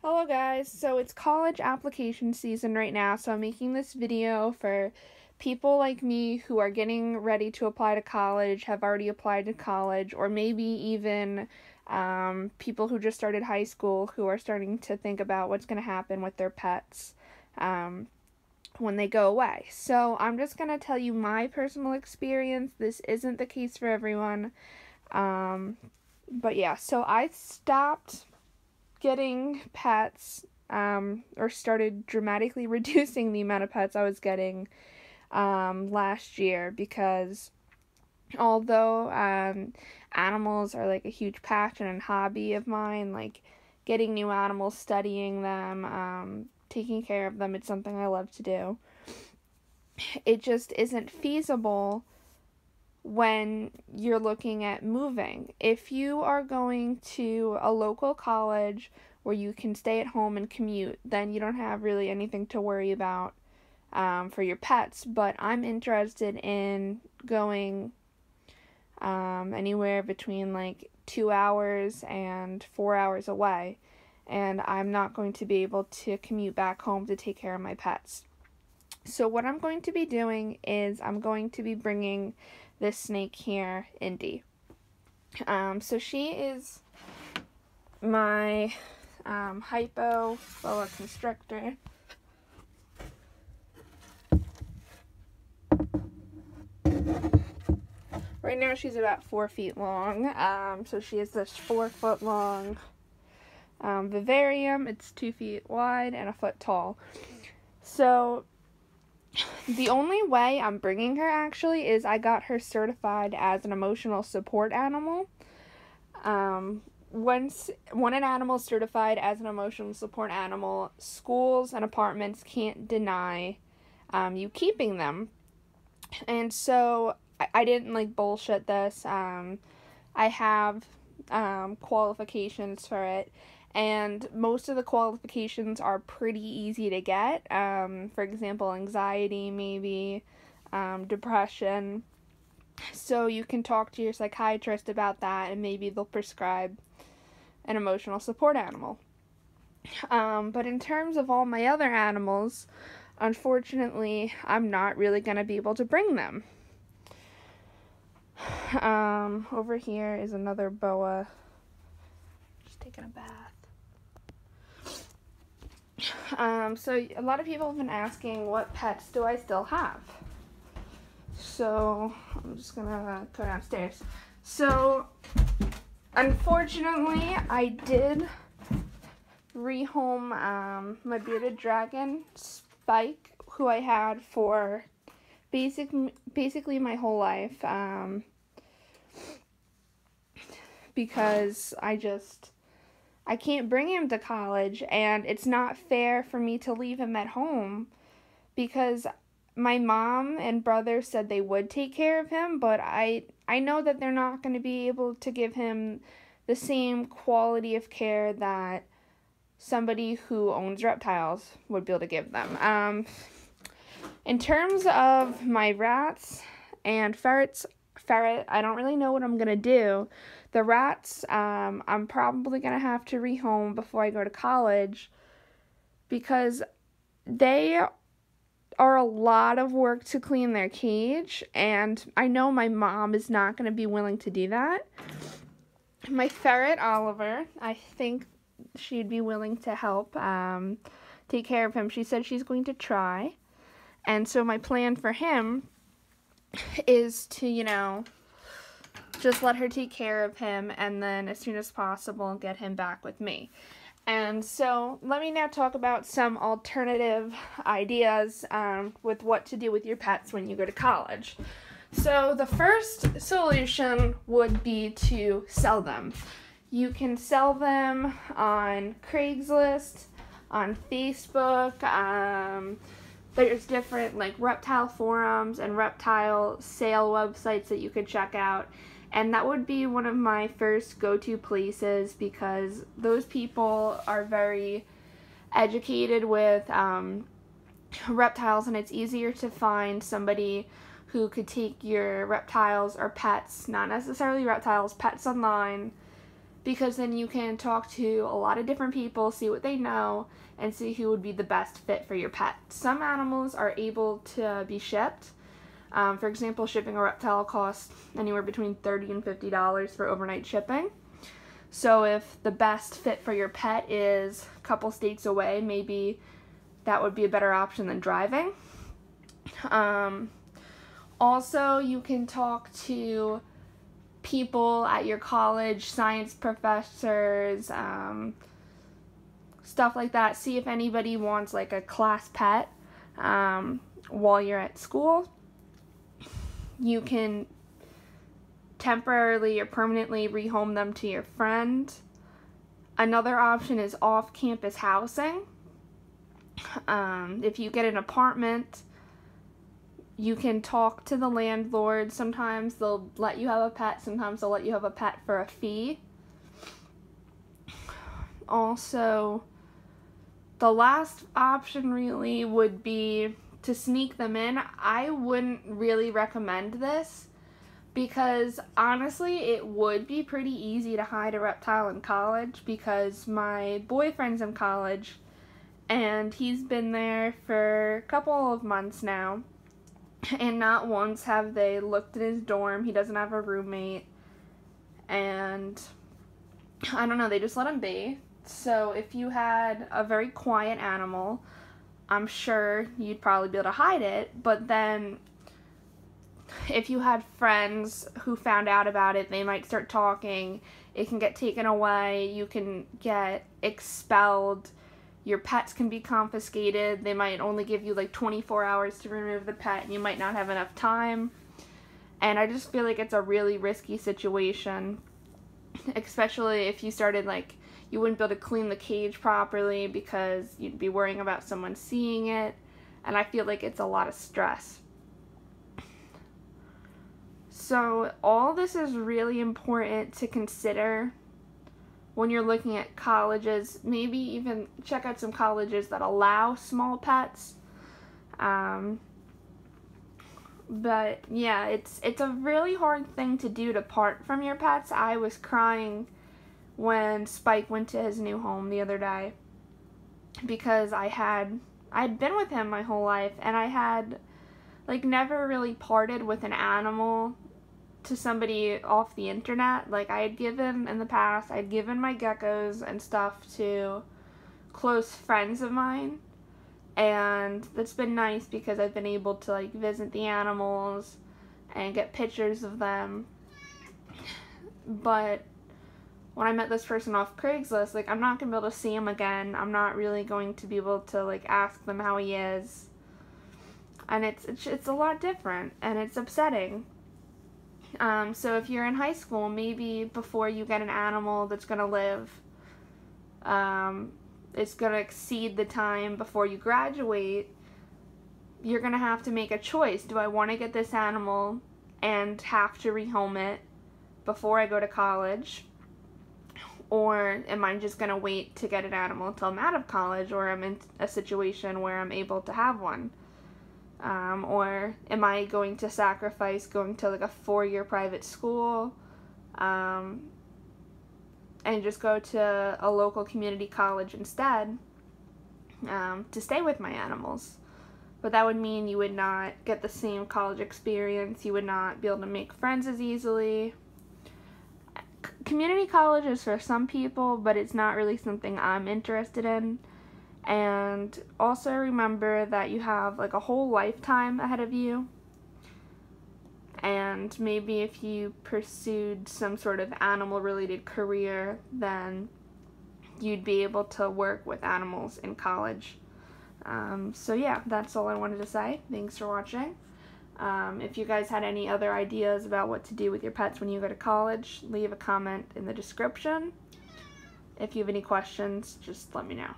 Hello guys, so it's college application season right now, so I'm making this video for people like me who are getting ready to apply to college, have already applied to college, or maybe even people who just started high school who are starting to think about what's going to happen with their pets when they go away. So I'm just going to tell you my personal experience. This isn't the case for everyone. But yeah, so I stopped getting pets, or started dramatically reducing the amount of pets I was getting last year, because although animals are like a huge passion and hobby of mine, like getting new animals, studying them, taking care of them, it's something I love to do. It just isn't feasible when you're looking at moving. If you are going to a local college where you can stay at home and commute, then you don't have really anything to worry about for your pets. But I'm interested in going anywhere between like 2 hours and 4 hours away, and I'm not going to be able to commute back home to take care of my pets. So what I'm going to be doing is I'm going to be bringing this snake here, Indy. So she is my hypo boa constrictor. Right now she's about 4 feet long. So she is this 4 foot long vivarium. It's 2 feet wide and a foot tall. So the only way I'm bringing her actually is I got her certified as an emotional support animal. When an animal is certified as an emotional support animal, schools and apartments can't deny you keeping them. And so I didn't like bullshit this. I have qualifications for it. And most of the qualifications are pretty easy to get. For example, anxiety, maybe, depression. So you can talk to your psychiatrist about that, and maybe they'll prescribe an emotional support animal. But in terms of all my other animals, unfortunately, I'm not really going to be able to bring them. Over here is another boa. Just taking a bath. So a lot of people have been asking, what pets do I still have? So I'm just gonna go downstairs. So unfortunately, I did rehome my bearded dragon, Spike, who I had for basically my whole life, because I can't bring him to college, and it's not fair for me to leave him at home, because my mom and brother said they would take care of him, but I know that they're not going to be able to give him the same quality of care that somebody who owns reptiles would be able to give them. In terms of my rats and ferret, I don't really know what I'm going to do. The rats, I'm probably going to have to rehome before I go to college, because they are a lot of work to clean their cage, and I know my mom is not going to be willing to do that. My ferret, Oliver, I think she'd be willing to help take care of him. She said she's going to try. And so my plan for him is to, just let her take care of him, and then as soon as possible get him back with me. And so let me now talk about some alternative ideas with what to do with your pets when you go to college. So the first solution would be to sell them. You can sell them on Craigslist, on Facebook. There's different like reptile forums and reptile sale websites that you could check out. And that would be one of my first go-to places, because those people are very educated with reptiles, and it's easier to find somebody who could take your reptiles or pets, not necessarily reptiles, pets online, because then you can talk to a lot of different people, see what they know, and see who would be the best fit for your pet. Some animals are able to be shipped. For example, shipping a reptile costs anywhere between $30 and $50 for overnight shipping. So if the best fit for your pet is a couple states away, maybe that would be a better option than driving. Also, you can talk to people at your college, science professors, stuff like that. See if anybody wants like a class pet while you're at school. You can temporarily or permanently rehome them to your friend. Another option is off-campus housing. If you get an apartment, you can talk to the landlord. Sometimes they'll let you have a pet. Sometimes they'll let you have a pet for a fee. Also, the last option really would be to sneak them in. I wouldn't really recommend this because honestly it would be pretty easy to hide a reptile in college, because my boyfriend's in college and he's been there for a couple of months now, and not once have they looked at his dorm. He doesn't have a roommate, and I don't know, they just let him be. So if you had a very quiet animal, I'm sure you'd probably be able to hide it, but then if you had friends who found out about it, they might start talking, it can get taken away, you can get expelled, your pets can be confiscated, they might only give you like 24 hours to remove the pet, and you might not have enough time, and I just feel like it's a really risky situation, especially if you started like, you wouldn't be able to clean the cage properly because you'd be worrying about someone seeing it, and I feel like it's a lot of stress. So all this is really important to consider when you're looking at colleges. Maybe even check out some colleges that allow small pets. But yeah, it's a really hard thing to do, to part from your pets. I was crying when Spike went to his new home the other day, because I'd been with him my whole life, and I had like never really parted with an animal to somebody off the internet. Like I had given in the past, I'd given my geckos and stuff to close friends of mine, and that's been nice because I've been able to like visit the animals and get pictures of them. But when I met this person off Craigslist, like I'm not gonna be able to see him again. I'm not really going to be able to like ask them how he is, and it's a lot different, and it's upsetting. So if you're in high school, maybe before you get an animal that's gonna live, it's gonna exceed the time before you graduate, you're gonna have to make a choice. Do I want to get this animal and have to rehome it before I go to college? Or am I just going to wait to get an animal until I'm out of college, or I'm in a situation where I'm able to have one? Or am I going to sacrifice going to like a 4-year private school and just go to a local community college instead to stay with my animals? But that would mean you would not get the same college experience. You would not be able to make friends as easily. Community college is for some people, but it's not really something I'm interested in. And also remember that you have like a whole lifetime ahead of you. And maybe if you pursued some sort of animal-related career, then you'd be able to work with animals in college. So yeah, that's all I wanted to say. Thanks for watching. If you guys had any other ideas about what to do with your pets when you go to college, leave a comment in the description. If you have any questions, just let me know.